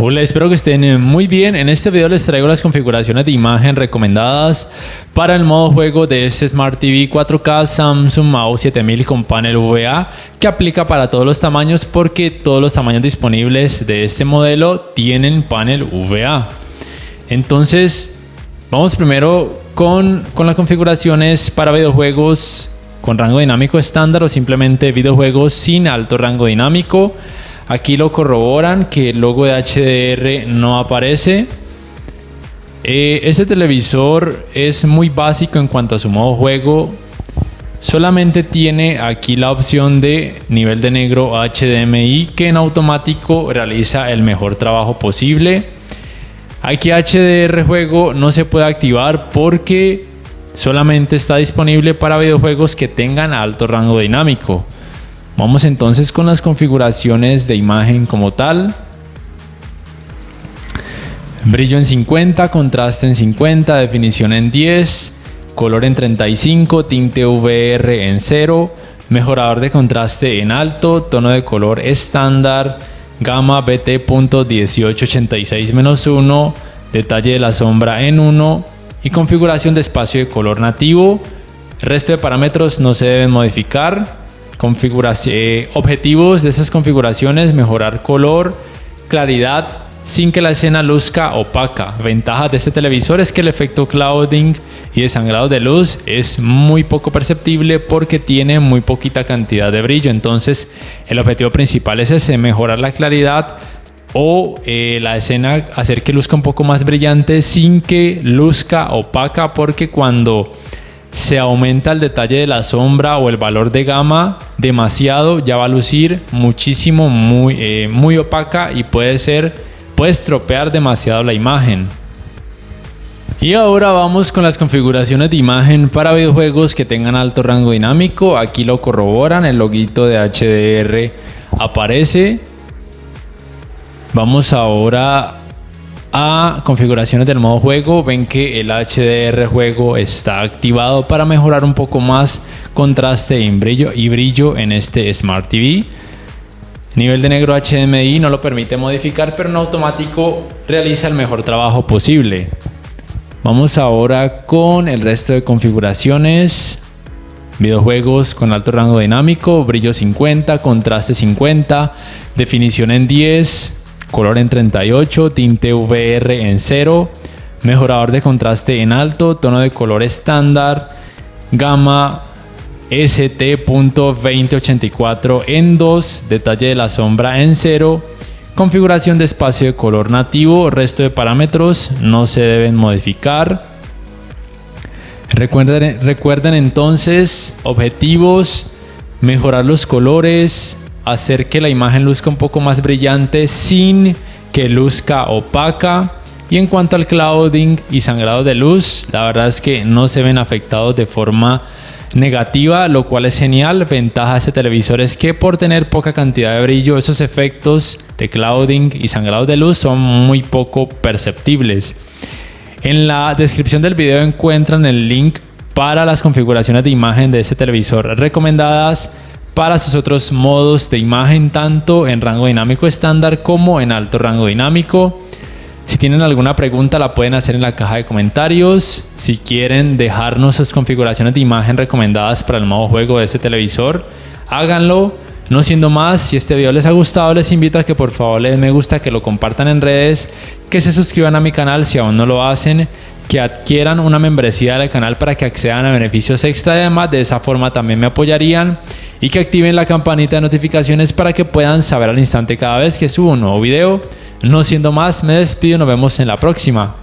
Hola, espero que estén muy bien. En este video les traigo las configuraciones de imagen recomendadas para el modo juego de este Smart TV 4K Samsung Mao 7000 con panel VA, que aplica para todos los tamaños porque todos los tamaños disponibles de este modelo tienen panel VA. Entonces vamos primero con las configuraciones para videojuegos con rango dinámico estándar o simplemente videojuegos sin alto rango dinámico. Aquí lo corroboran que el logo de HDR no aparece. Este televisor es muy básico en cuanto a su modo juego. Solamente tiene aquí la opción de nivel de negro HDMI, que en automático realiza el mejor trabajo posible. Aquí HDR juego no se puede activar porque solamente está disponible para videojuegos que tengan alto rango dinámico. Vamos entonces con las configuraciones de imagen como tal. Brillo en 50, contraste en 50, definición en 10, color en 35, tinte VR en 0, mejorador de contraste en alto, tono de color estándar, gama BT.1886-1, detalle de la sombra en 1 y configuración de espacio de color nativo. El resto de parámetros no se deben modificar. Objetivos de estas configuraciones: mejorar color, claridad sin que la escena luzca opaca. Ventajas de este televisor es que el efecto clouding y desangrado de luz es muy poco perceptible porque tiene muy poquita cantidad de brillo. Entonces el objetivo principal es ese: mejorar la claridad o la escena, hacer que luzca un poco más brillante sin que luzca opaca, porque cuando se aumenta el detalle de la sombra o el valor de gama demasiado, ya va a lucir muchísimo, muy opaca y puede estropear demasiado la imagen. Y ahora vamos con las configuraciones de imagen para videojuegos que tengan alto rango dinámico. Aquí lo corroboran, el loguito de HDR aparece. Vamos ahora a configuraciones del modo juego. Ven que el HDR juego está activado para mejorar un poco más contraste y brillo en este Smart TV. Nivel de negro HDMI no lo permite modificar, pero en automático realiza el mejor trabajo posible. Vamos ahora con el resto de configuraciones. Videojuegos con alto rango dinámico, brillo 50, contraste 50, definición en 10, color en 38, tinte VR en 0, mejorador de contraste en alto, tono de color estándar, gama ST.2084 en 2, detalle de la sombra en 0, configuración de espacio de color nativo. Resto de parámetros no se deben modificar. Recuerden entonces objetivos: mejorar los colores, hacer que la imagen luzca un poco más brillante sin que luzca opaca. Y en cuanto al clouding y sangrado de luz, la verdad es que no se ven afectados de forma negativa, lo cual es genial. Ventaja de este televisor es que por tener poca cantidad de brillo, esos efectos de clouding y sangrado de luz son muy poco perceptibles. En la descripción del video encuentran el link para las configuraciones de imagen de este televisor recomendadas para sus otros modos de imagen, tanto en rango dinámico estándar como en alto rango dinámico. Si tienen alguna pregunta la pueden hacer en la caja de comentarios. Si quieren dejarnos sus configuraciones de imagen recomendadas para el modo juego de este televisor, háganlo. No siendo más, si este video les ha gustado, les invito a que por favor le den me gusta, que lo compartan en redes, que se suscriban a mi canal si aún no lo hacen, que adquieran una membresía del canal para que accedan a beneficios extra. Además, de esa forma también me apoyarían, y que activen la campanita de notificaciones para que puedan saber al instante cada vez que subo un nuevo video. No siendo más, me despido y nos vemos en la próxima.